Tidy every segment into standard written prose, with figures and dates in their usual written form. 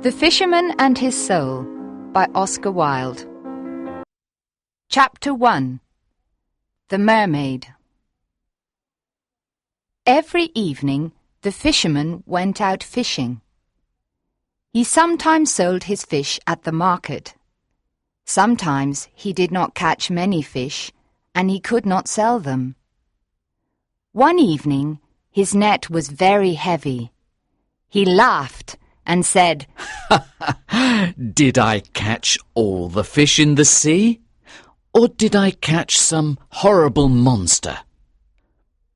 The Fisherman and His Soul by Oscar Wilde. Chapter 1. The Mermaid. Every evening the fisherman went out fishing. He sometimes sold his fish at the market. Sometimes he did not catch many fish, and he could not sell them. One evening his net was very heavy. He laughed and said, "Did I catch all the fish in the sea? Or did I catch some horrible monster?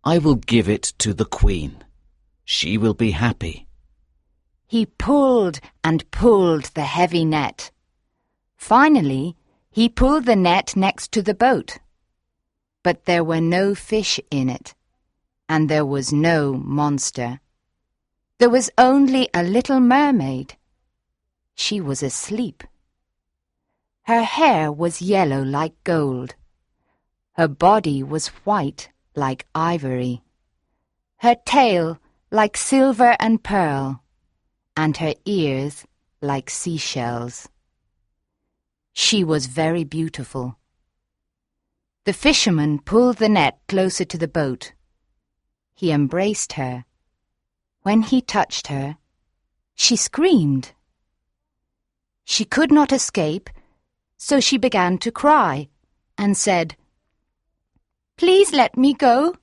I will give it to the Queen. She will be happy." He pulled and pulled the heavy net. Finally, he pulled the net next to the boat. But there were no fish in it, and there was no monster. There was only a little mermaid. She was asleep. Her hair was yellow like gold. Her body was white like ivory. Her tail like silver and pearl, and her ears like seashells. She was very beautiful. The fisherman pulled the net closer to the boat. He embraced her. When he touched her, she screamed. She could not escape, so she began to cry and said, "Please let me go.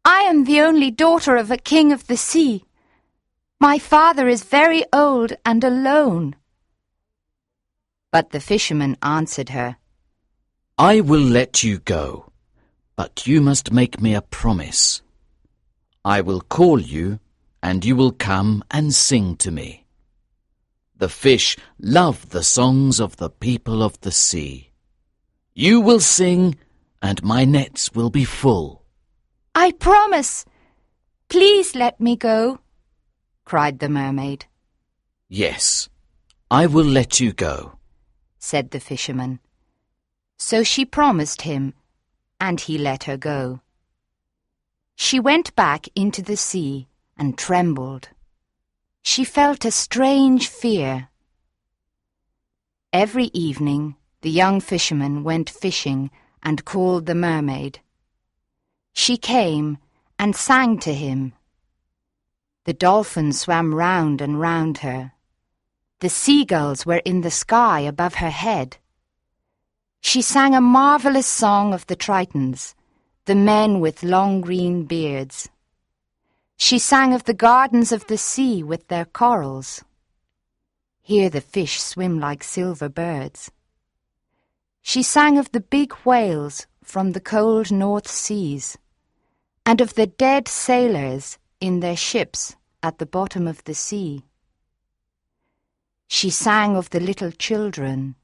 I am the only daughter of a king of the sea. My father is very old and alone." But the fisherman answered her, "I will let you go, but you must make me a promise. I will call you, and you will come and sing to me. The fish love the songs of the people of the sea. You will sing, and my nets will be full." "I promise. Please let me go," cried the mermaid. "Yes, I will let you go," said the fisherman. So she promised him, and he let her go. She went back into the sea and trembled. She felt a strange fear. Every evening the young fisherman went fishing and called the mermaid. She came and sang to him. The dolphins swam round and round her. The seagulls were in the sky above her head. She sang a marvelous song of the Tritons, the men with long green beards. She sang of the gardens of the sea with their corals. Here the fish swim like silver birds. She sang of the big whales from the cold North Seas, and of the dead sailors in their ships at the bottom of the sea. She sang of the little children.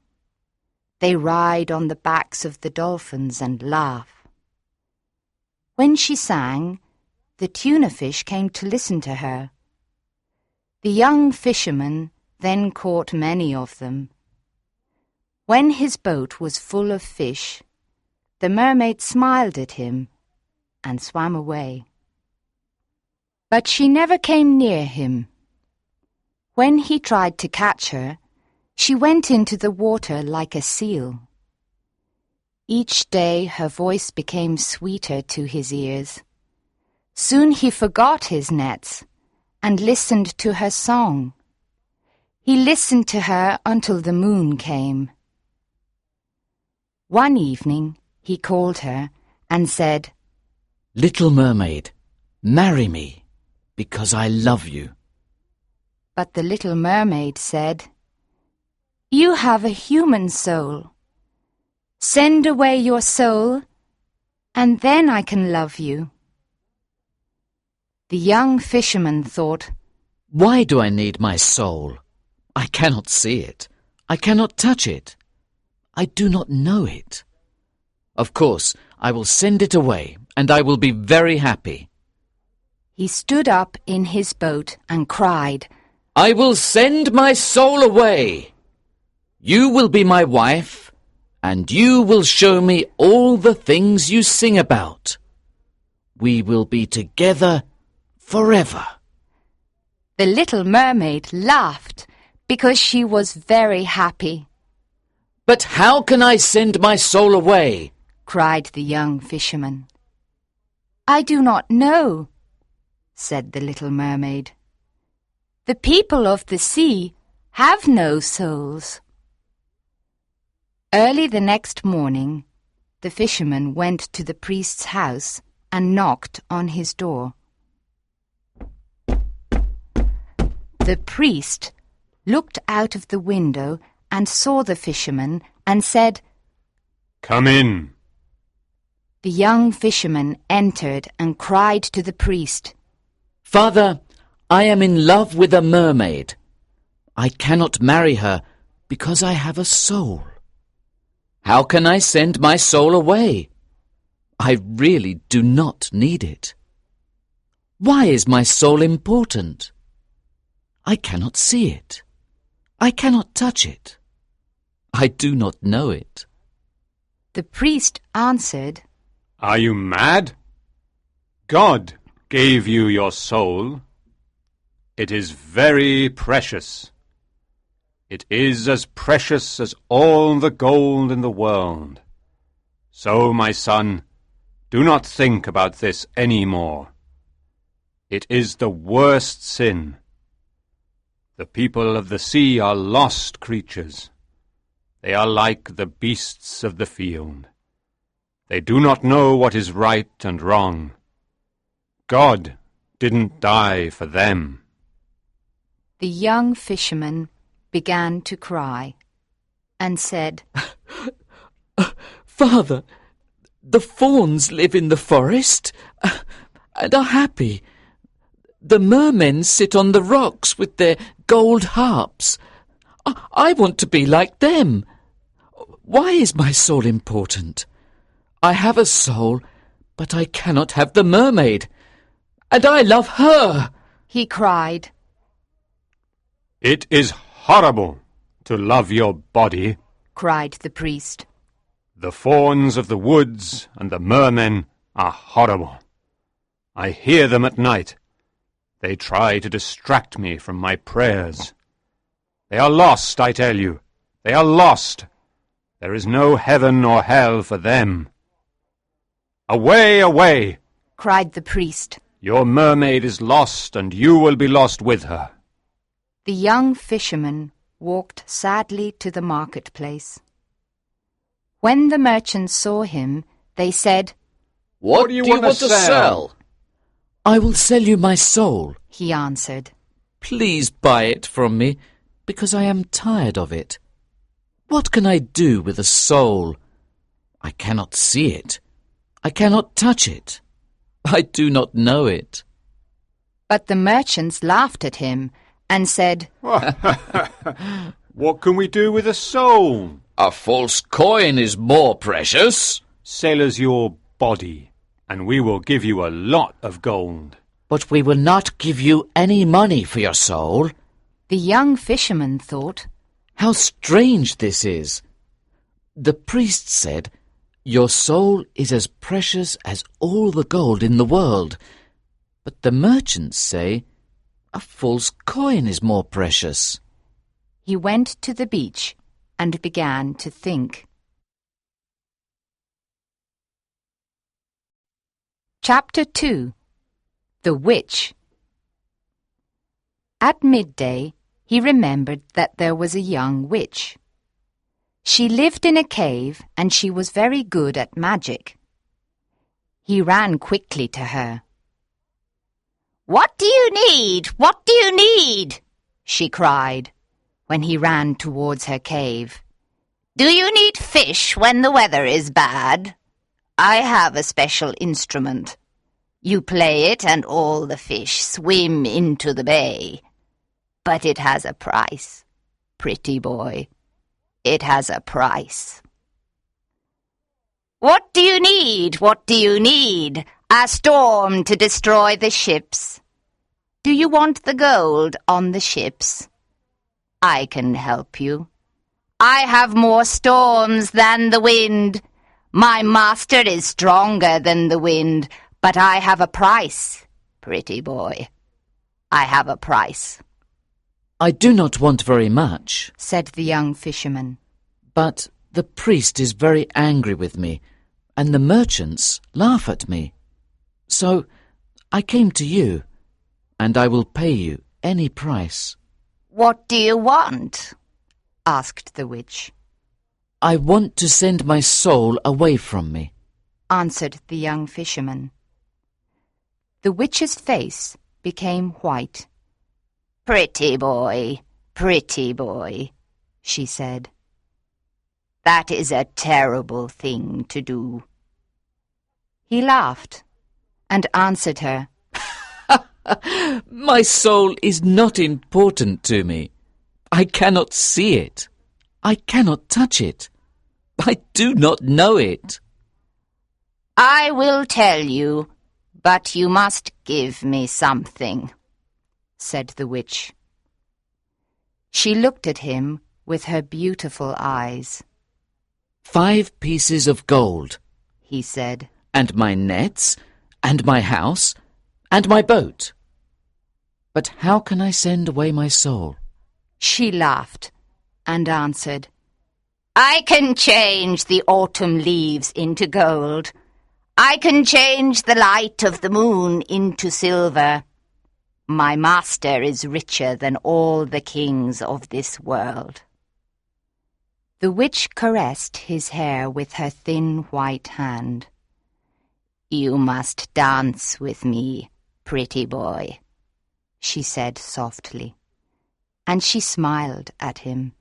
They ride on the backs of the dolphins and laugh. When she sang, the tuna fish came to listen to her. The young fisherman then caught many of them. When his boat was full of fish, the mermaid smiled at him and swam away. But she never came near him. When he tried to catch her, she went into the water like a seal. Each day her voice became sweeter to his ears. Soon he forgot his nets and listened to her song. He listened to her until the moon came. One evening he called her and said, "Little mermaid, marry me, because I love you." But the little mermaid said, "You have a human soul. Send away your soul, and then I can love you." The young fisherman thought, "Why do I need my soul? I cannot see it. I cannot touch it. I do not know it. Of course, I will send it away, and I will be very happy." He stood up in his boat and cried, "I will send my soul away. You will be my wife, and you will show me all the things you sing about. We will be together forever." The little mermaid laughed because she was very happy. "But how can I send my soul away?" cried the young fisherman. "I do not know," said the little mermaid. "The people of the sea have no souls." Early the next morning, the fisherman went to the priest's house and knocked on his door. The priest looked out of the window and saw the fisherman and said, "Come in." The young fisherman entered and cried to the priest, "Father, I am in love with a mermaid. I cannot marry her because I have a soul. How can I send my soul away? I really do not need it. Why is my soul important? I cannot see it. I cannot touch it. I do not know it." The priest answered, Are you mad? God gave you your soul. It is very precious. It is as precious as all the gold in the world. So, my son, do not think about this any more. It is the worst sin. The people of the sea are lost creatures. They are like the beasts of the field. They do not know what is right and wrong. God didn't die for them. The young fisherman began to cry and said, "Father, the fawns live in the forest and are happy. The mermen sit on the rocks with their gold harps. I want to be like them. Why is my soul important? I have a soul, but I cannot have the mermaid. And I love her," he cried. It is horrible to love your body. Cried the priest. The fawns of the woods and the mermen are horrible. I hear them at night. They try to distract me from my prayers. They are lost, I tell you. They are lost. There is no heaven or hell for them. Away, away! Cried the priest. Your mermaid is lost, and you will be lost with her. The young fisherman walked sadly to the marketplace. When the merchants saw him, they said, What do you want to sell? "I will sell you my soul," he answered. "Please buy it from me, because I am tired of it. What can I do with a soul? I cannot see it. I cannot touch it. I do not know it." But the merchants laughed at him and said, What can we do with a soul? "A false coin is more precious." Sell us your body, and we will give you a lot of gold. "But we will not give you any money for your soul." The young fisherman thought, How strange this is. The priest said, "Your soul is as precious as all the gold in the world." But the merchants say, "A false coin is more precious." He went to the beach and began to think. Chapter 2. The Witch. At midday, he remembered that there was a young witch. She lived in a cave, and she was very good at magic. He ran quickly to her. "What do you need? What do you need?" she cried, when he ran towards her cave. "Do you need fish when the weather is bad? I have a special instrument. You play it and all the fish swim into the bay. But it has a price, pretty boy. It has a price." "What do you need? What do you need? A storm to destroy the ships. Do you want the gold on the ships? I can help you. I have more storms than the wind. My master is stronger than the wind, but I have a price, pretty boy. I have a price." I do not want very much, said the young fisherman. but the priest is very angry with me, and the merchants laugh at me. So I came to you, and I will pay you any price. What do you want? Asked the witch. I want to send my soul away from me, answered the young fisherman. The witch's face became white. Pretty boy, she said. That is a terrible thing to do. He laughed and answered her. My soul is not important to me. I cannot see it. I cannot touch it. I do not know it. I will tell you, but you must give me something, said the witch. She looked at him with her beautiful eyes. 5 pieces of gold, he said, and my nets, and my house, and my boat. But how can I send away my soul? She laughed and answered, I can change the autumn leaves into gold. I can change the light of the moon into silver. My master is richer than all the kings of this world. The witch caressed his hair with her thin white hand. You must dance with me, pretty boy, she said softly, and she smiled at him.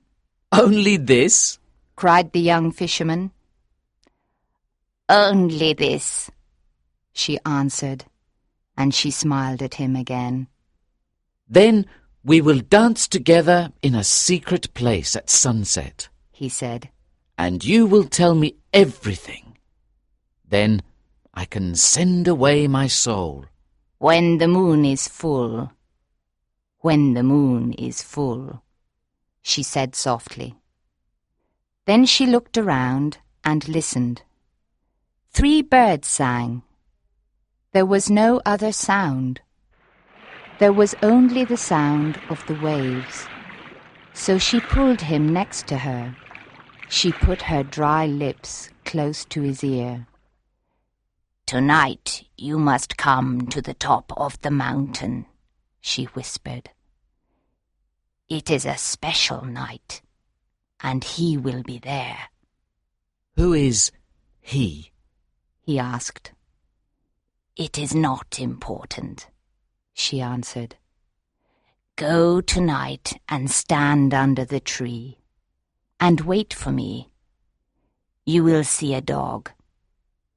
Only this? Cried the young fisherman. Only this, she answered, and she smiled at him again. Then we will dance together in a secret place at sunset, he said. And you will tell me everything. Then I can send away my soul. When the moon is full, when the moon is full, she said softly. Then she looked around and listened. 3 birds sang. There was no other sound. There was only the sound of the waves. So she pulled him next to her. She put her dry lips close to his ear. Tonight you must come to the top of the mountain, she whispered. It is a special night, and he will be there. Who is he? He asked. It is not important, she answered. Go tonight and stand under the tree, and wait for me. You will see a dog,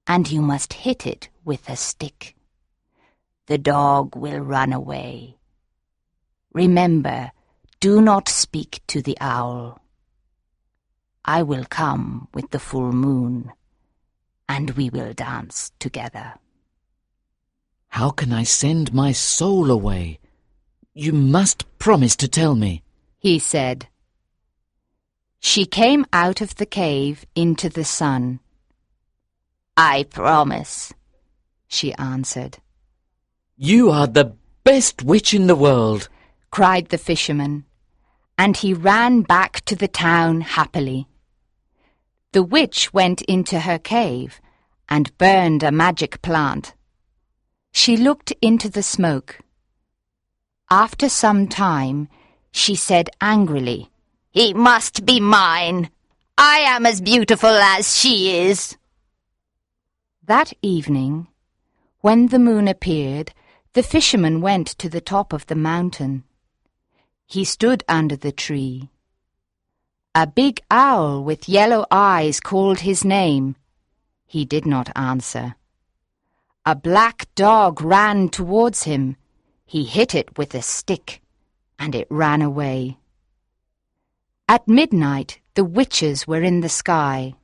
and you must hit it with a stick. The dog will run away. Remember, do not speak to the owl. I will come with the full moon, and we will dance together. How can I send my soul away? You must promise to tell me, he said. She came out of the cave into the sun. I promise, she answered. You are the best witch in the world, cried the fisherman, and he ran back to the town happily. The witch went into her cave and burned a magic plant. She looked into the smoke. After some time, she said angrily, He must be mine. I am as beautiful as she is. That evening, when the moon appeared, the fisherman went to the top of the mountain. He stood under the tree. A big owl with yellow eyes called his name. He did not answer. A black dog ran towards him. He hit it with a stick, and it ran away. At midnight, the witches were in the sky.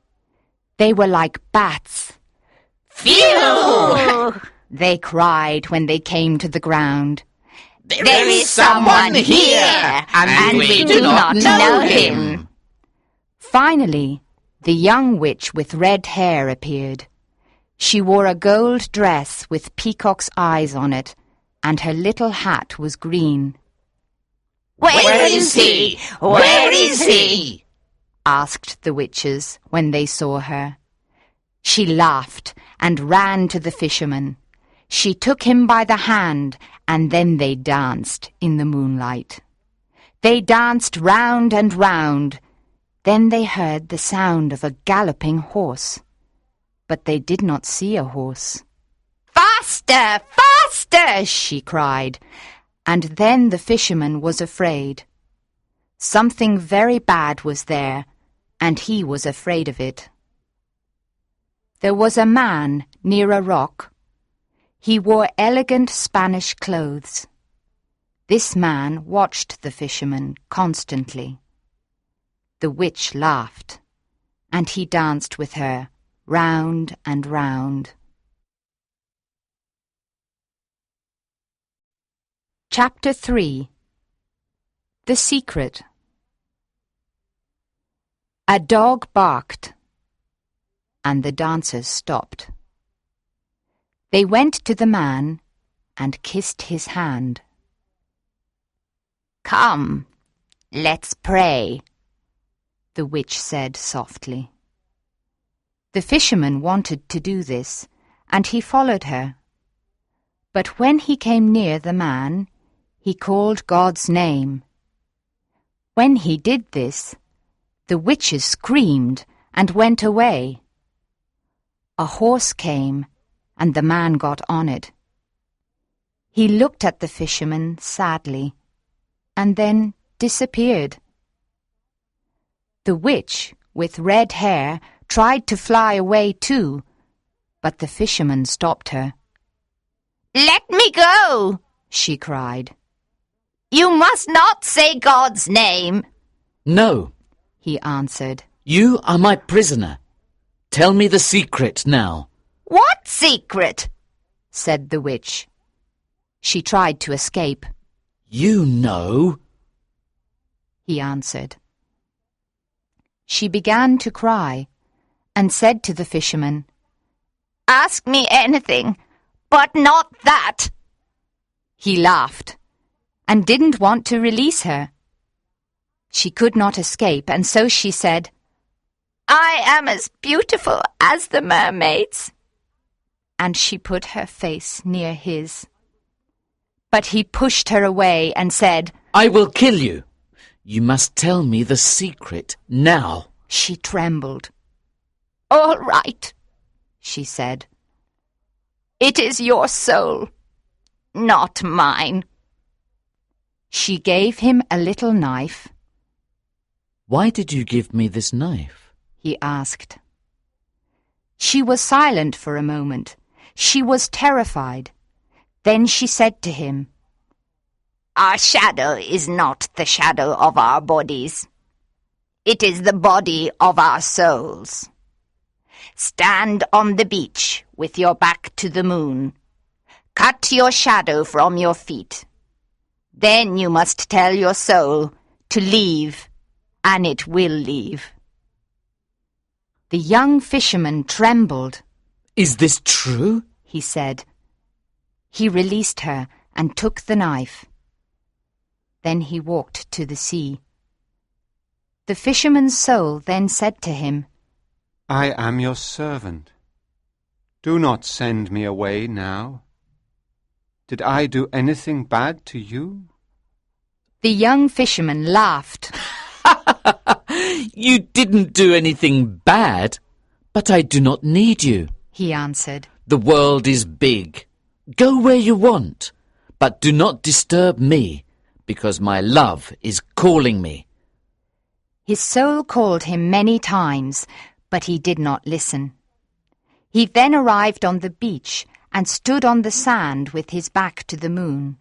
They were like bats. Phew! They cried when they came to the ground. There is someone here, and we do not know him. Finally, the young witch with red hair appeared. She wore a gold dress with peacock's eyes on it, and her little hat was green. Where is he? Where is he? Asked the witches when they saw her. She laughed and ran to the fisherman. She took him by the hand, and then they danced in the moonlight. They danced round and round. Then they heard the sound of a galloping horse. But they did not see a horse. "Faster! Faster!" she cried. And then the fisherman was afraid. Something very bad was there, and he was afraid of it. There was a man near a rock. He wore elegant Spanish clothes. This man watched the fisherman constantly. The witch laughed, and he danced with her round and round. Chapter 3. The Secret. A dog barked, and the dancers stopped. They went to the man and kissed his hand. "Come, let's pray," the witch said softly. The fisherman wanted to do this, and he followed her. But when he came near the man, he called God's name. When he did this, the witches screamed and went away. A horse came, and the man got on it. He looked at the fisherman sadly, and then disappeared. The witch, with red hair, tried to fly away too, but the fisherman stopped her. "Let me go!" she cried. "You must not say God's name." No, he answered. you are my prisoner. Tell me the secret now. "What secret?" said the witch. She tried to escape. You know, he answered. She began to cry and said to the fisherman, "Ask me anything, but not that." He laughed and didn't want to release her. She could not escape, and so she said, "I am as beautiful as the mermaids." And she put her face near his. But he pushed her away and said, I will kill you. You must tell me the secret now. She trembled. "All right," she said. "It is your soul, not mine." She gave him a little knife. Why did you give me this knife? He asked. She was silent for a moment. She was terrified. Then she said to him, "Our shadow is not the shadow of our bodies. It is the body of our souls. Stand on the beach with your back to the moon. Cut your shadow from your feet. Then you must tell your soul to leave, and it will leave." The young fisherman trembled. Is this true? He said. He released her and took the knife. Then he walked to the sea. The fisherman's soul then said to him, I am your servant. Do not send me away now. Did I do anything bad to you? The young fisherman laughed. You didn't do anything bad, but I do not need you. He answered. The world is big. Go where you want, but do not disturb me, because my love is calling me. His soul called him many times, but he did not listen. He then arrived on the beach and stood on the sand with his back to the moon.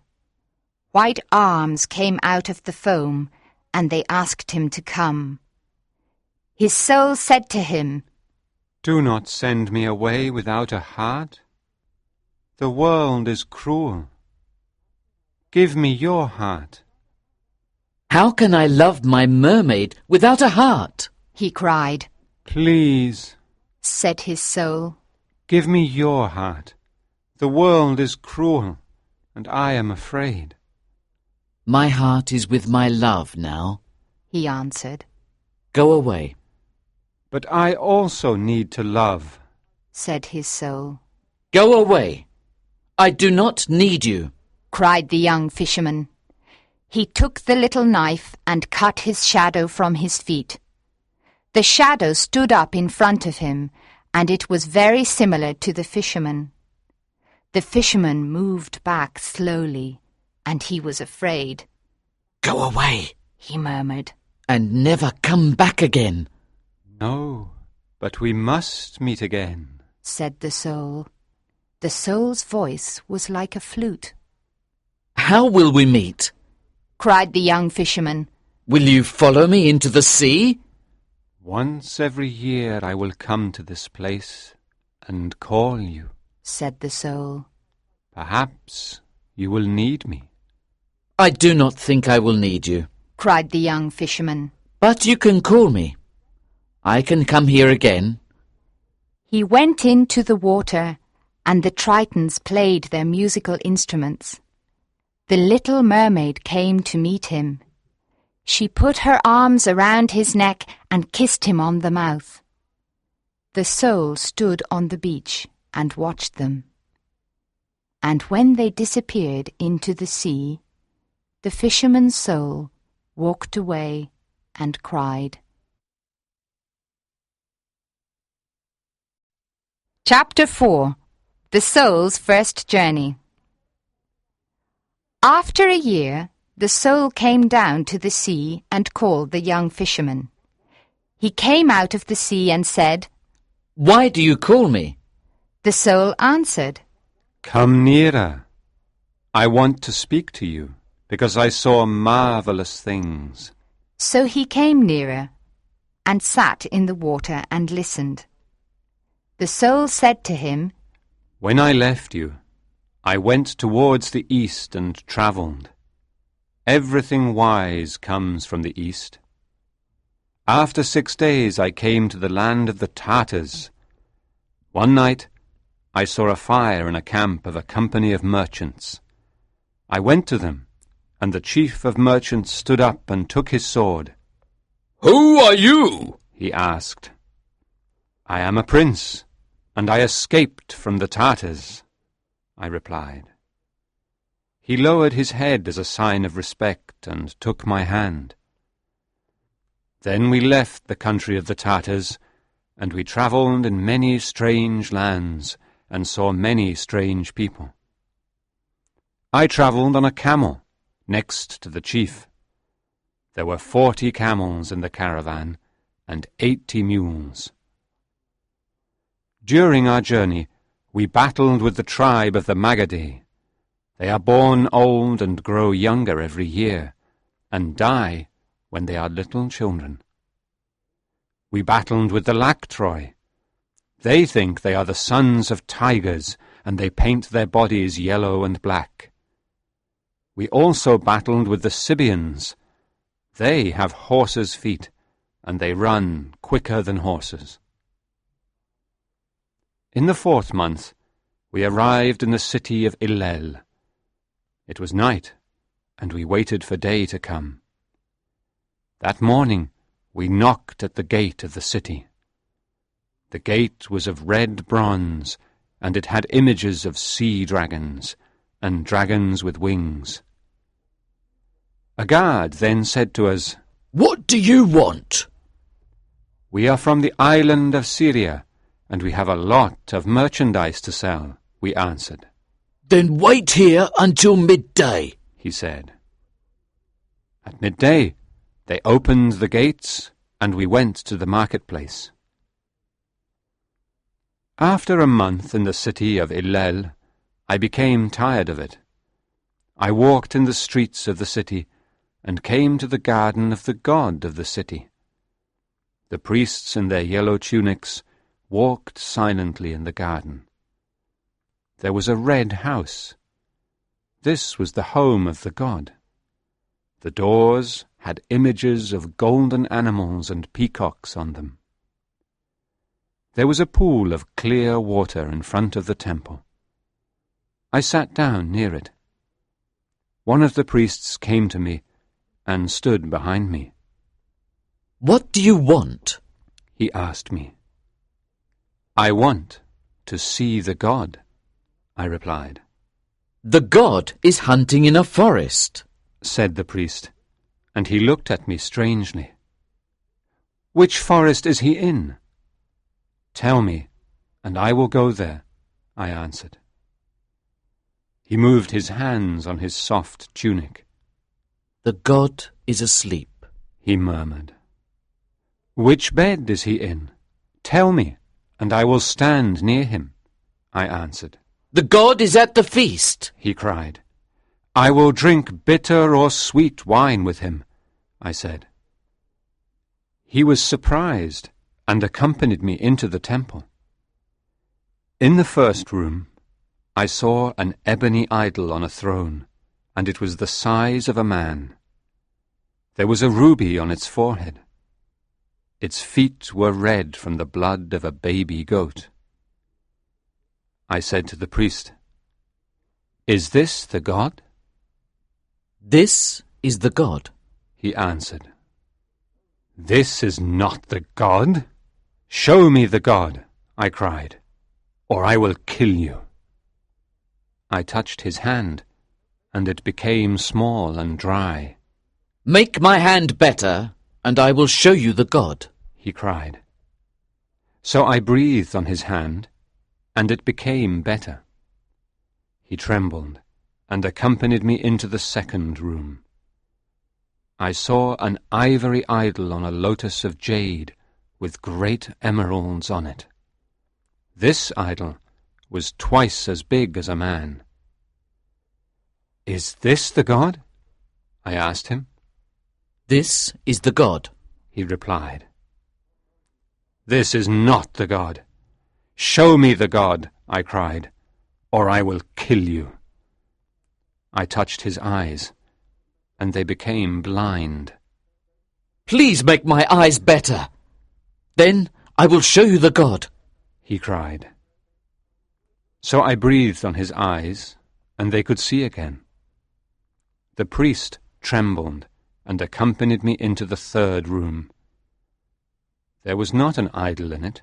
White arms came out of the foam, and they asked him to come. His soul said to him, Do not send me away without a heart. The world is cruel. Give me your heart. How can I love my mermaid without a heart? He cried. Please, said his soul. Give me your heart. The world is cruel, and I am afraid. My heart is with my love now. he answered. Go away. But I also need to love, said his soul. Go away. I do not need you. Cried the young fisherman. He took the little knife and cut his shadow from his feet. The shadow stood up in front of him, and it was very similar to the fisherman. The fisherman moved back slowly, and he was afraid. Go away, he murmured. and never come back again. No, but we must meet again, said the soul. The soul's voice was like a flute. How will we meet? Cried the young fisherman. Will you follow me into the sea? Once every year I will come to this place and call you. Said the soul. Perhaps you will need me. I do not think I will need you. Cried the young fisherman. But you can call me. I can come here again. He went into the water, and the tritons played their musical instruments. The little mermaid came to meet him. She put her arms around his neck and kissed him on the mouth. The soul stood on the beach and watched them. And when they disappeared into the sea, the fisherman's soul walked away and cried. Chapter 4. The Soul's First Journey. After a year, the soul came down to the sea and called the young fisherman. He came out of the sea and said, Why do you call me? The soul answered, Come nearer. I want to speak to you, because I saw marvelous things. So he came nearer and sat in the water and listened. The soul said to him, When I left you, I went towards the east and travelled. Everything wise comes from the east. After 6 days I came to the land of the Tartars. One night I saw a fire in a camp of a company of merchants. I went to them, and the chief of merchants stood up and took his sword. Who are you? He asked. I am a prince, and I escaped from the Tartars, I replied. He lowered his head as a sign of respect and took my hand. Then we left the country of the Tartars, and we travelled in many strange lands and saw many strange people. I travelled on a camel next to the chief. There were 40 camels in the caravan and 80 mules. During our journey, we battled with the tribe of the Magadhi. They are born old and grow younger every year, and die when they are little children. We battled with the Lactroi. They think they are the sons of tigers, and they paint their bodies yellow and black. We also battled with the Sibians. They have horses' feet, and they run quicker than horses. In the 4th month, we arrived in the city of Illel. It was night, and we waited for day to come. That morning, we knocked at the gate of the city. The gate was of red bronze, and it had images of sea dragons and dragons with wings. A guard then said to us, What do you want? We are from the island of Syria, and we have a lot of merchandise to sell, we answered. Then wait here until midday, he said. At midday, they opened the gates, and we went to the marketplace. After a month in the city of Illel, I became tired of it. I walked in the streets of the city, and came to the garden of the god of the city. The priests in their yellow tunics walked silently in the garden. There was a red house. This was the home of the god. The doors had images of golden animals and peacocks on them. There was a pool of clear water in front of the temple. I sat down near it. one of the priests came to me and stood behind me. "What do you want?" He asked me. "I want to see the god," I replied. "The god is hunting in a forest," said the priest, and he looked at me strangely. "Which forest is he in?" "Tell me, and I will go there," I answered. He moved his hands on his soft tunic. "The god is asleep," he murmured. "Which bed is he in? Tell me, and I will stand near him," I answered. "The god is at the feast," he cried. "I will drink bitter or sweet wine with him," I said. He was surprised and accompanied me into the temple. In the first room, I saw an ebony idol on a throne, and it was the size of a man. There was a ruby on its forehead. Its feet were red from the blood of a baby goat. I said to the priest, "Is this the god?" "This is the god," he answered. "This is not the god. Show me the god," I cried, "or I will kill you." I touched his hand, and it became small and dry. "Make my hand better, and I will show you the god," he cried. So I breathed on his hand, and it became better. He trembled and accompanied me into the second room. I saw an ivory idol on a lotus of jade with great emeralds on it. This idol was twice as big as a man. "Is this the god?" I asked him. "This is the god," he replied. "This is not the god. Show me the god," I cried, "or I will kill you." I touched his eyes, and they became blind. "Please make my eyes better. Then I will show you the god," he cried. So I breathed on his eyes, and they could see again. The priest trembled and accompanied me into the third room. There was not an idol in it,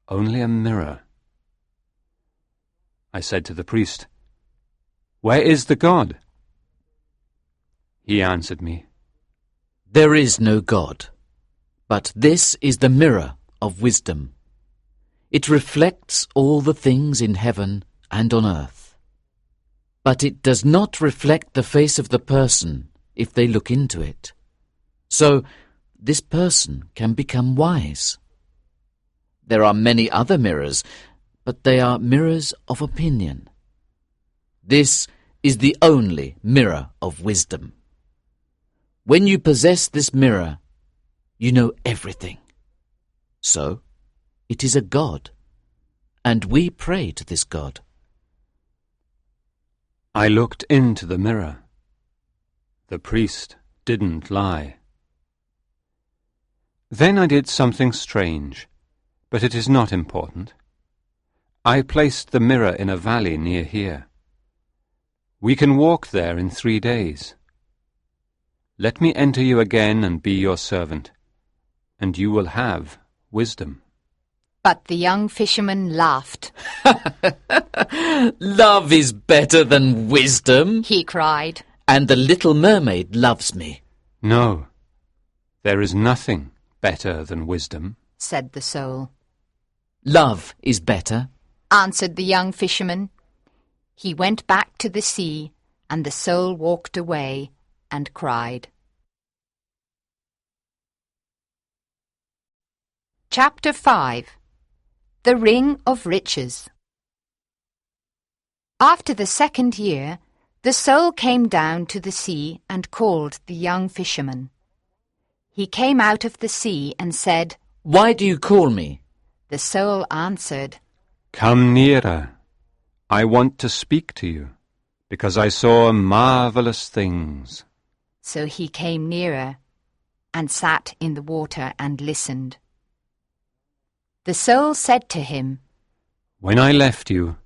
only a mirror. I said to the priest, "Where is the god?" He answered me, "There is no god, but this is the mirror of wisdom. It reflects all the things in heaven and on earth. But it does not reflect the face of the person if they look into it. So this person can become wise. There are many other mirrors, but they are mirrors of opinion. This is the only mirror of wisdom. When you possess this mirror, you know everything. So it is a god, and we pray to this god." I looked into the mirror. The priest didn't lie. Then I did something strange, but it is not important. I placed the mirror in a valley near here. We can walk there in 3 days. Let me enter you again and be your servant, and you will have wisdom. But the young fisherman laughed. "Love is better than wisdom," he cried. "and the little mermaid loves me." "No, there is nothing better than wisdom," said the soul. "Love is better," answered the young fisherman. He went back to the sea, and the soul walked away and cried. Chapter 5. The Ring of Riches. After the second year, the soul came down to the sea and called the young fisherman. He came out of the sea and said, "Why do you call me?" The soul answered, "Come nearer. I want to speak to you, because I saw marvelous things." So he came nearer and sat in the water and listened. The soul said to him, "When I left you,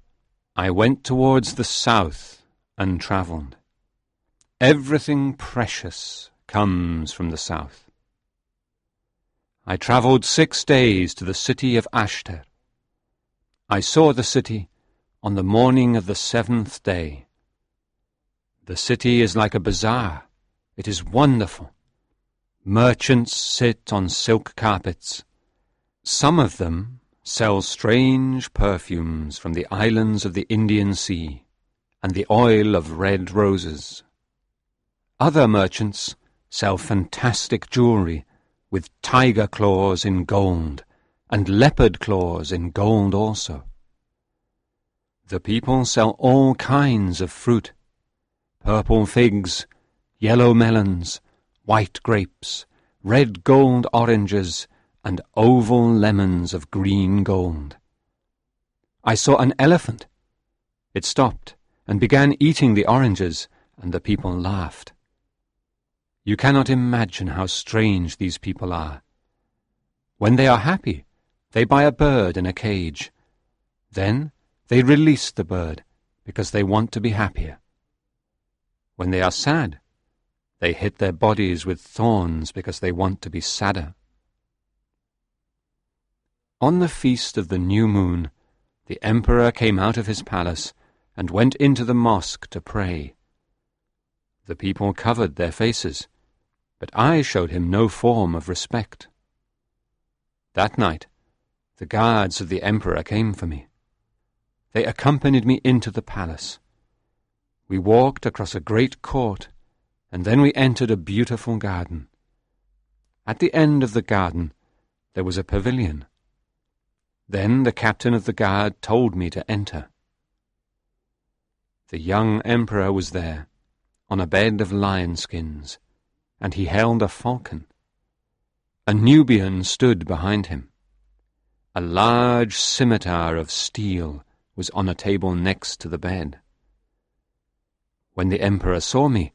I went towards the south and travelled. Everything precious comes from the south. I travelled 6 days to the city of Ashter. I saw the city on the morning of the 7th day. The city is like a bazaar. It is wonderful. Merchants sit on silk carpets. Some of them sell strange perfumes from the islands of the Indian Sea and the oil of red roses. Other merchants sell fantastic jewellery with tiger claws in gold and leopard claws in gold also. The people sell all kinds of fruit: purple figs, yellow melons, white grapes, red gold oranges, and oval lemons of green gold. I saw an elephant. It stopped and began eating the oranges, and the people laughed. You cannot imagine how strange these people are. When they are happy, they buy a bird in a cage. Then they release the bird because they want to be happier. When they are sad, they hit their bodies with thorns because they want to be sadder. On the feast of the new moon, the emperor came out of his palace and went into the mosque to pray. The people covered their faces, but I showed him no form of respect. That night, the guards of the emperor came for me. They accompanied me into the palace. We walked across a great court, and then we entered a beautiful garden. At the end of the garden, there was a pavilion. Then the captain of the guard told me to enter. The young emperor was there, on a bed of lion skins, and he held a falcon. A Nubian stood behind him. A large scimitar of steel was on a table next to the bed. When the emperor saw me,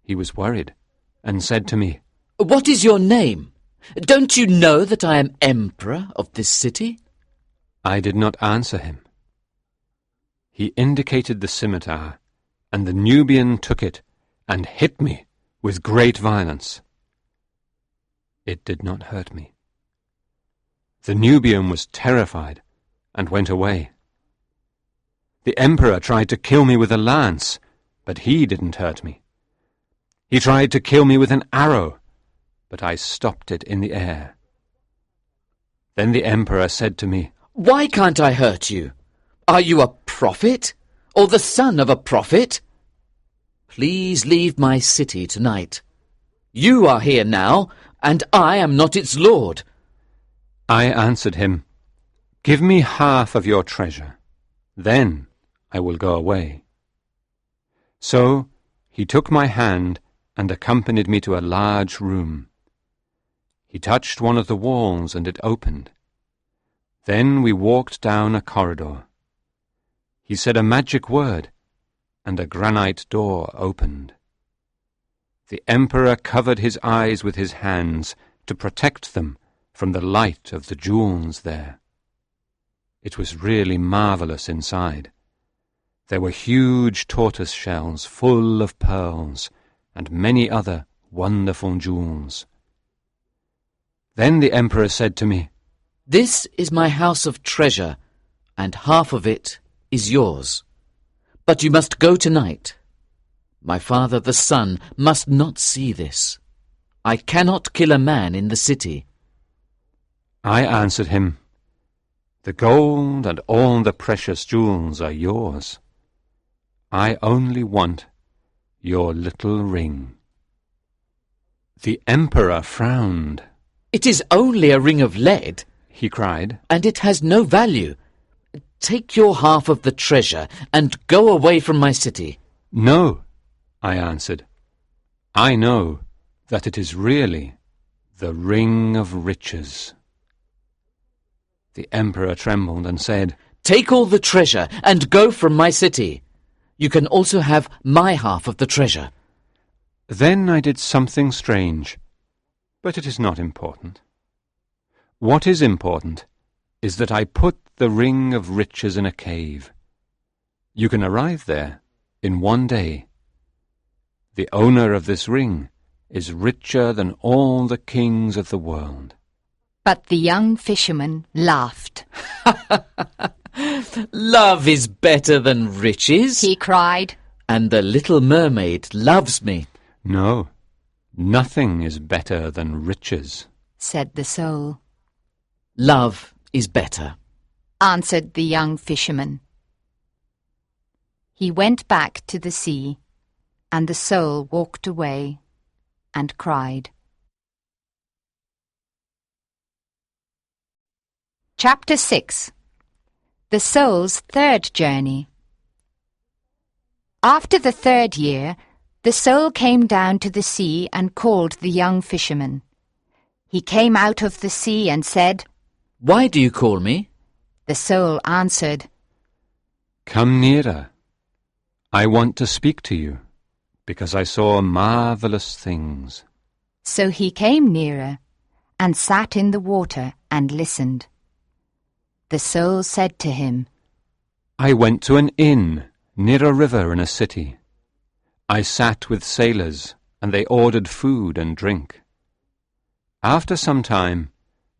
he was worried, and said to me, "What is your name? Don't you know that I am emperor of this city?" I did not answer him. He indicated the scimitar, and the Nubian took it and hit me with great violence. It did not hurt me. The Nubian was terrified and went away. The emperor tried to kill me with a lance, but he didn't hurt me. He tried to kill me with an arrow, but I stopped it in the air. Then the emperor said to me, "Why can't I hurt you? Are you a prophet, or the son of a prophet? Please leave my city tonight. You are here now, and I am not its lord." I answered him, "Give me half of your treasure, then I will go away." So he took my hand and accompanied me to a large room. He touched one of the walls and it opened. Then we walked down a corridor. He said a magic word, and a granite door opened. The emperor covered his eyes with his hands to protect them from the light of the jewels there. It was really marvelous inside. There were huge tortoise shells full of pearls and many other wonderful jewels. Then the emperor said to me, "This is my house of treasure, and half of it is yours. But you must go tonight. My father the sun must not see this. I cannot kill a man in the city." I answered him, "The gold and all the precious jewels are yours. I only want your little ring." The emperor frowned. "It is only a ring of lead," he cried, "and it has no value. Take your half of the treasure and go away from my city." "No," I answered. "I know that it is really the ring of riches." The emperor trembled and said, "Take all the treasure and go from my city. You can also have my half of the treasure." Then I did something strange, but it is not important. What is important is that I put the ring of riches in a cave. You can arrive there in one day. The owner of this ring is richer than all the kings of the world." But the young fisherman laughed. "Love is better than riches," He cried. "and the little mermaid loves me." "No, nothing is better than riches," said the soul. "Love is better," answered the young fisherman. He went back to the sea, and the soul walked away and cried. Chapter 6. The Soul's Third Journey. After the 3rd year, the soul came down to the sea and called the young fisherman. He came out of the sea and said, "Why do you call me?" The soul answered, "Come nearer. I want to speak to you, because I saw marvelous things." So he came nearer and sat in the water and listened. The soul said to him, "I went to an inn near a river in a city. I sat with sailors, and they ordered food and drink. After some time,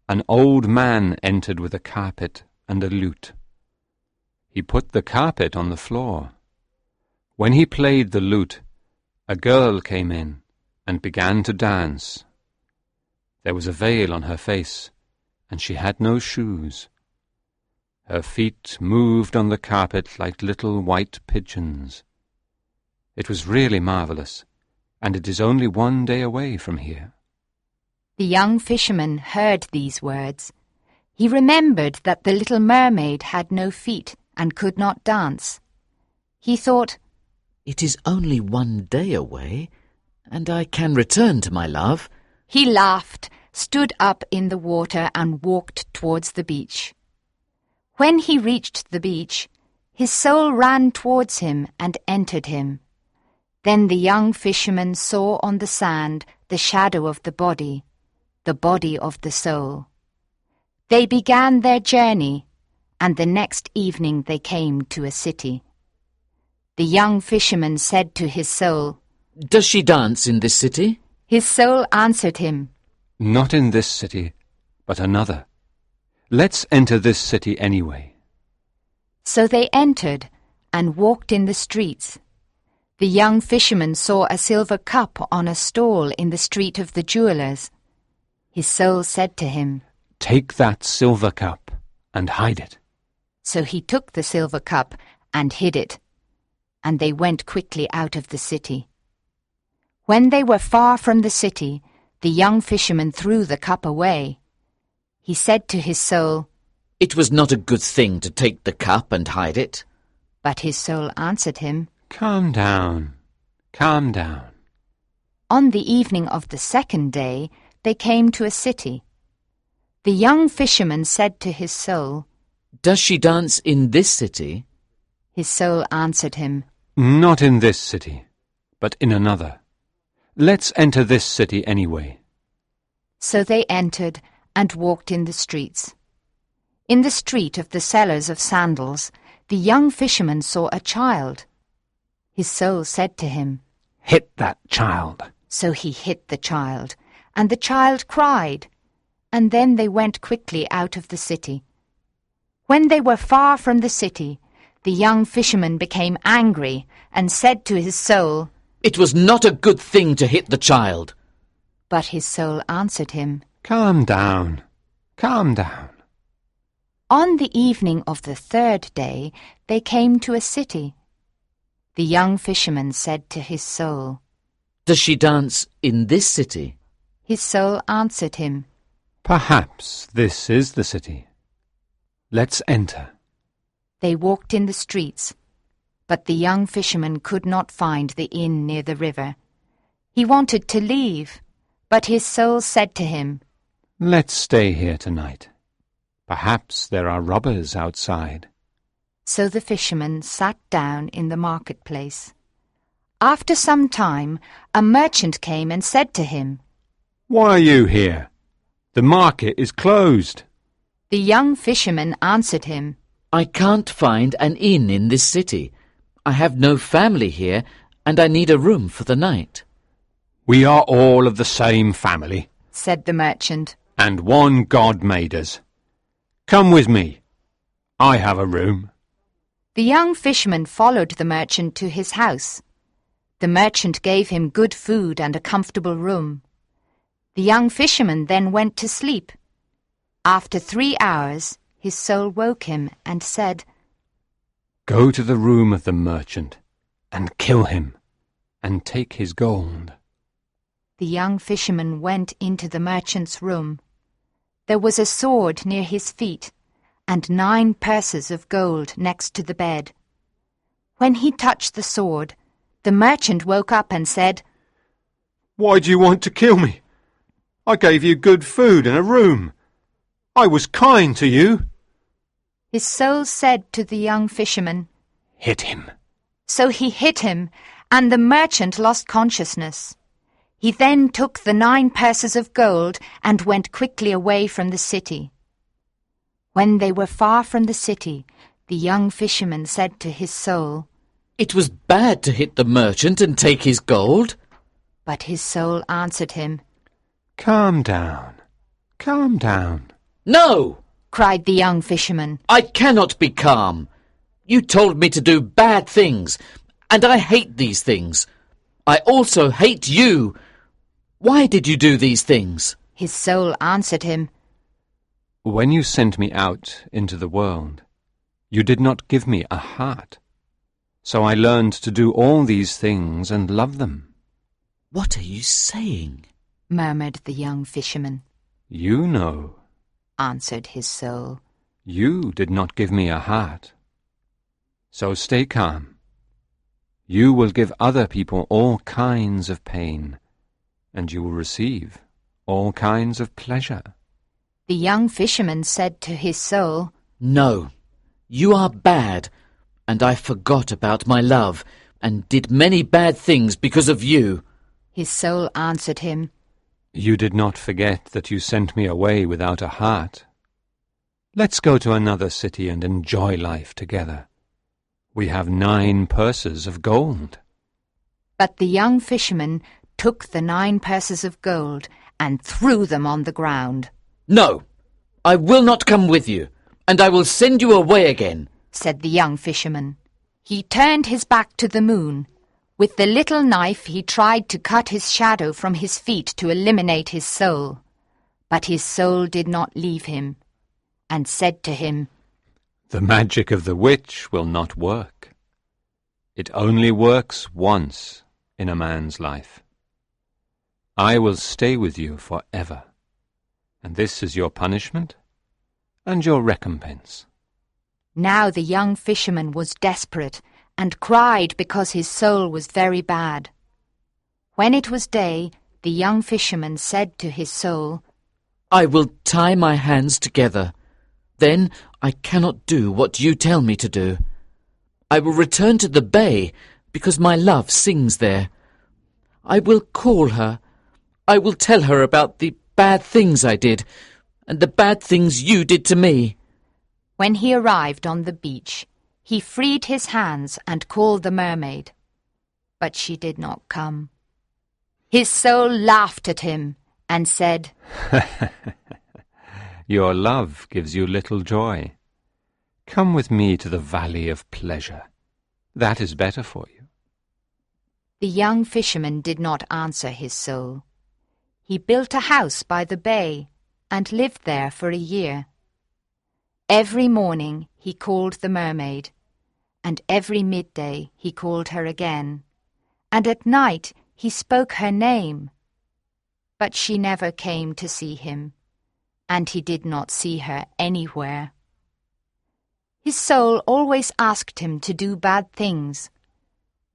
an old man entered with a carpet and a lute. He put the carpet on the floor. When he played the lute, a girl came in and began to dance. There was a veil on her face, and she had no shoes. Her feet moved on the carpet like little white pigeons. It was really marvelous, and it is only 1 day away from here." The young fisherman heard these words. He remembered that the little mermaid had no feet and could not dance. He thought, "It is only 1 day away, and I can return to my love." He laughed, stood up in the water and walked towards the beach. When he reached the beach, his soul ran towards him and entered him. Then the young fisherman saw on the sand the shadow of the body of the soul. They began their journey, and the next evening they came to a city. The young fisherman said to his soul, "Does she dance in this city?" His soul answered him, "Not in this city, but another. Let's enter this city anyway." So they entered and walked in the streets. The young fisherman saw a silver cup on a stall in the street of the jewellers. His soul said to him, "Take that silver cup and hide it." So he took the silver cup and hid it, and they went quickly out of the city. When they were far from the city, the young fisherman threw the cup away. He said to his soul, "It was not a good thing to take the cup and hide it." But his soul answered him, "Calm down, calm down." On the evening of the 2nd day, they came to a city. The young fisherman said to his soul, "Does she dance in this city?" His soul answered him, "Not in this city, but in another. Let's enter this city anyway." So they entered and walked in the streets. In the street of the sellers of sandals, the young fisherman saw a child. His soul said to him, "Hit that child." So he hit the child, and the child cried, and then they went quickly out of the city. When they were far from the city, the young fisherman became angry and said to his soul, "It was not a good thing to hit the child." But his soul answered him, "Calm down, calm down." On the evening of the 3rd day, they came to a city. The young fisherman said to his soul, "Does she dance in this city?" His soul answered him, "Perhaps this is the city. Let's enter." They walked in the streets, but the young fisherman could not find the inn near the river. He wanted to leave, but his soul said to him, "Let's stay here tonight. Perhaps there are robbers outside." So the fisherman sat down in the marketplace. After some time, a merchant came and said to him, "Why are you here? The market is closed." The young fisherman answered him, "I can't find an inn in this city. I have no family here, and I need a room for the night." "We are all of the same family, said the merchant. and one God made us. Come with me. I have a room." The young fisherman followed the merchant to his house. The merchant gave him good food and a comfortable room. The young fisherman then went to sleep. After 3 hours, his soul woke him and said, "Go to the room of the merchant, and kill him, and take his gold." The young fisherman went into the merchant's room. There was a sword near his feet, and 9 purses of gold next to the bed. When he touched the sword, the merchant woke up and said, "Why do you want to kill me? I gave you good food and a room. I was kind to you." His soul said to the young fisherman, "Hit him." So he hit him, and the merchant lost consciousness. He then took the 9 purses of gold and went quickly away from the city. When they were far from the city, the young fisherman said to his soul, "It was bad to hit the merchant and take his gold." But his soul answered him, "Calm down. Calm down." "No!" cried the young fisherman. "I cannot be calm. You told me to do bad things, and I hate these things. I also hate you. Why did you do these things?" His soul answered him, "When you sent me out into the world, you did not give me a heart. So I learned to do all these things and love them." "What are you saying?" murmured the young fisherman. "You know," answered his soul. "you did not give me a heart. So stay calm. You will give other people all kinds of pain, and you will receive all kinds of pleasure." The young fisherman said to his soul, "No, you are bad, and I forgot about my love, and did many bad things because of you." His soul answered him, "You did not forget that you sent me away without a heart. Let's go to another city and enjoy life together. We have 9 purses of gold." But the young fisherman took the 9 purses of gold and threw them on the ground. "No, I will not come with you, and I will send you away again," said the young fisherman. He turned his back to the moon. With the little knife he tried to cut his shadow from his feet to eliminate his soul. But his soul did not leave him, and said to him, "The magic of the witch will not work. It only works once in a man's life. I will stay with you forever, and this is your punishment and your recompense." Now the young fisherman was desperate and cried because his soul was very bad. When it was day, the young fisherman said to his soul, "I will tie my hands together. Then I cannot do what you tell me to do. I will return to the bay because my love sings there. I will call her. I will tell her about the bad things I did and the bad things you did to me." When he arrived on the beach, he freed his hands and called the mermaid. But she did not come. His soul laughed at him and said, "Your love gives you little joy. Come with me to the valley of pleasure. That is better for you." The young fisherman did not answer his soul. He built a house by the bay and lived there for a year. Every morning he called the mermaid, and every midday he called her again, and at night he spoke her name. But she never came to see him, and he did not see her anywhere. His soul always asked him to do bad things,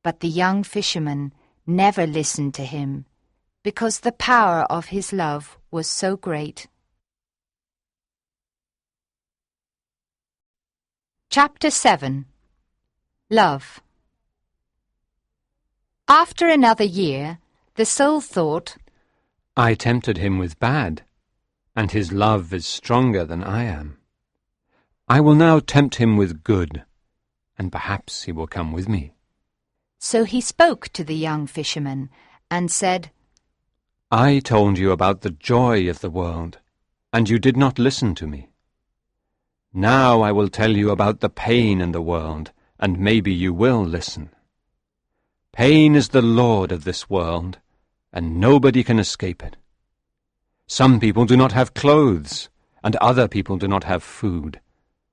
but the young fisherman never listened to him, because the power of his love was so great. Chapter 7. Love. After another year, the soul thought, "I tempted him with bad, and his love is stronger than I am. I will now tempt him with good, and perhaps he will come with me." So he spoke to the young fisherman and said, I told you about the joy of the world, and you did not listen to me. Now I will tell you about the pain in the world, and maybe you will listen. Pain is the lord of this world, and nobody can escape it. Some people do not have clothes, and other people do not have food,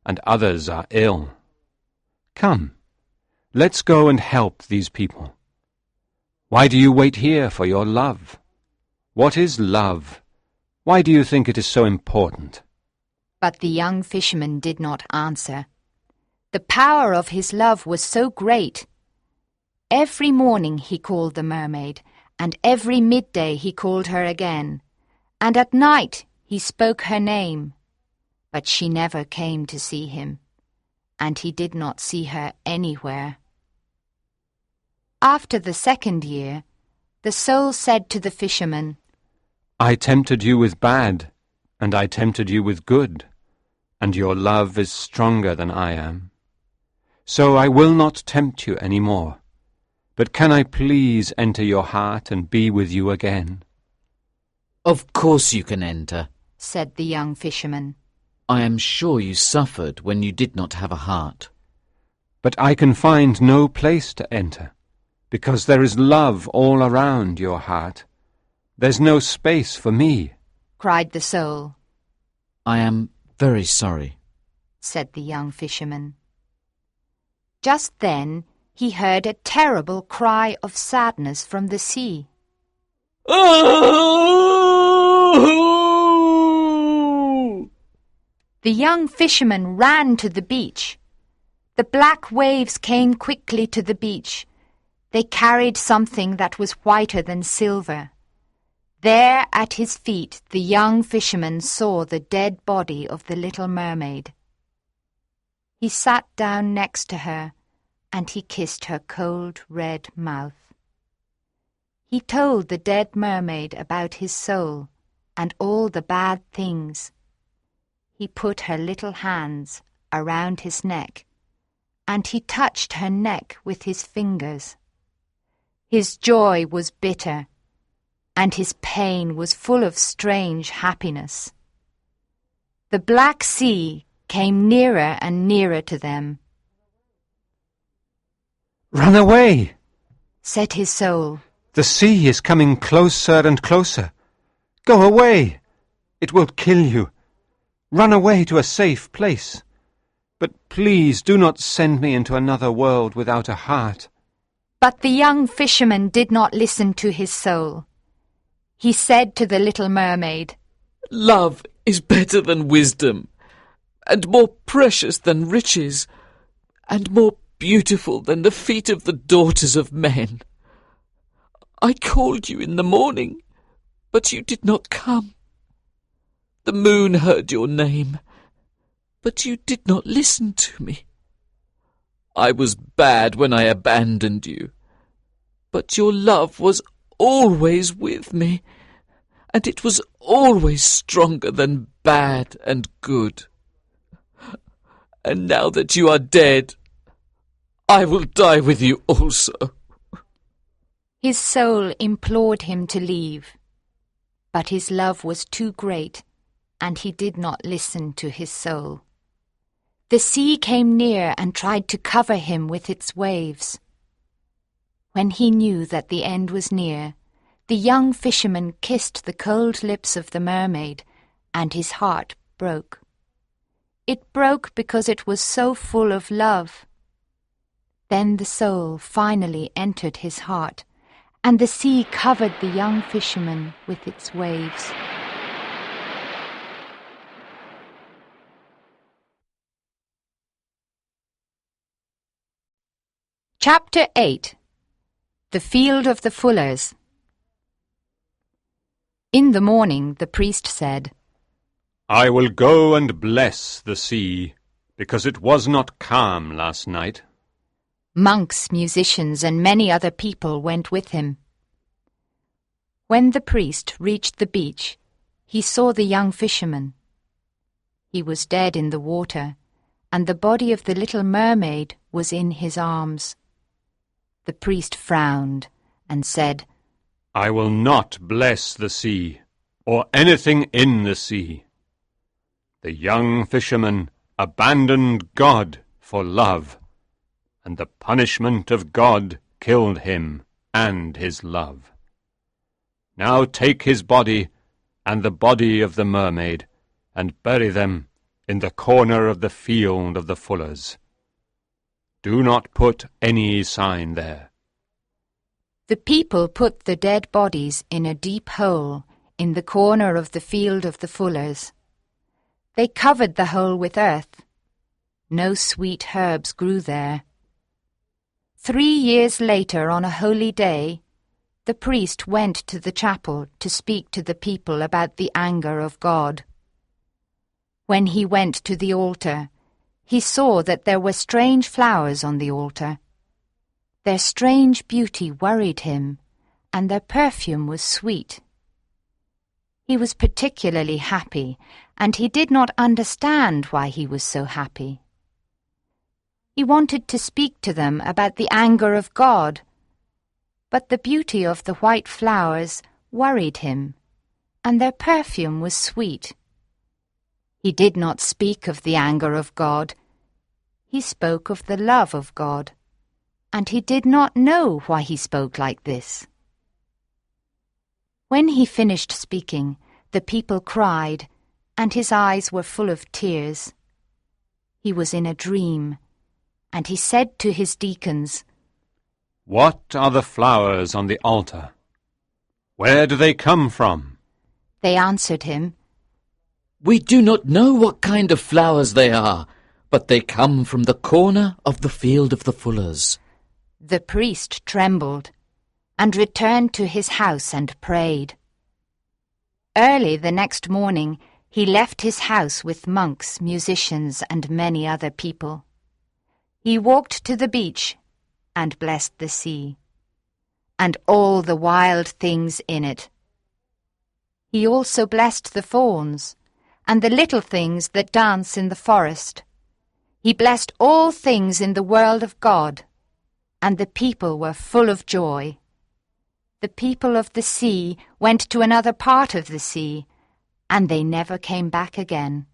and others are ill. Come, let's go and help these people. Why do you wait here for your love? What is love? Why do you think it is so important? But the young fisherman did not answer. The power of his love was so great. Every morning he called the mermaid, and every midday he called her again, and at night he spoke her name. But she never came to see him, and he did not see her anywhere. After the second year, the soul said to the fisherman, I tempted you with bad, and I tempted you with good, and your love is stronger than I am. So I will not tempt you any more. But can I please enter your heart and be with you again? Of course you can enter, said the young fisherman. I am sure you suffered when you did not have a heart. But I can find no place to enter, because there is love all around your heart. There's no space for me, cried the soul. I am very sorry, said the young fisherman. Just then he heard a terrible cry of sadness from the sea. Oh! The young fisherman ran to the beach. The black waves came quickly to the beach. They carried something that was whiter than silver. There at his feet the young fisherman saw the dead body of the little mermaid. He sat down next to her, and he kissed her cold red mouth. He told the dead mermaid about his soul and all the bad things. He put her little hands around his neck, and he touched her neck with his fingers. His joy was bitter, and his pain was full of strange happiness. The black sea came nearer and nearer to them. Run away, said his soul. The sea is coming closer and closer. Go away, it will kill you. Run away to a safe place. But please do not send me into another world without a heart. But the young fisherman did not listen to his soul. He said to the little mermaid, Love is better than wisdom, and more precious than riches, and more beautiful than the feet of the daughters of men. I called you in the morning, but you did not come. The moon heard your name, but you did not listen to me. I was bad when I abandoned you, but your love was always with me, and it was always stronger than bad and good. And now that you are dead, I will die with you also. His soul implored him to leave, but his love was too great, and he did not listen to his soul. The sea came near and tried to cover him with its waves. When he knew that the end was near, the young fisherman kissed the cold lips of the mermaid, and his heart broke. It broke because it was so full of love. Then the soul finally entered his heart, and the sea covered the young fisherman with its waves. Chapter 8. The Field of the Fullers. In the morning the priest said, I will go and bless the sea, because it was not calm last night. Monks, musicians, and many other people went with him. When the priest reached the beach, he saw the young fisherman. He was dead in the water, and the body of the little mermaid was in his arms. The priest frowned and said, I will not bless the sea, or anything in the sea. The young fisherman abandoned God for love, and the punishment of God killed him and his love. Now take his body and the body of the mermaid, and bury them in the corner of the field of the fullers. Do not put any sign there. The people put the dead bodies in a deep hole in the corner of the field of the fullers. They covered the hole with earth. No sweet herbs grew there. 3 years later, on a holy day, the priest went to the chapel to speak to the people about the anger of God. When he went to the altar, he saw that there were strange flowers on the altar. Their strange beauty worried him, and their perfume was sweet. He was particularly happy, and he did not understand why he was so happy. He wanted to speak to them about the anger of God, but the beauty of the white flowers worried him, and their perfume was sweet. He did not speak of the anger of God. He spoke of the love of God, and he did not know why he spoke like this. When he finished speaking, the people cried, and his eyes were full of tears. He was in a dream, and he said to his deacons, What are the flowers on the altar? Where do they come from? They answered him, We do not know what kind of flowers they are, but they come from the corner of the field of the fullers. The priest trembled, and returned to his house and prayed. Early the next morning he left his house with monks, musicians, and many other people. He walked to the beach and blessed the sea, and all the wild things in it. He also blessed the fawns, and the little things that dance in the forest. He blessed all things in the world of God, and the people were full of joy. The people of the sea went to another part of the sea, and they never came back again.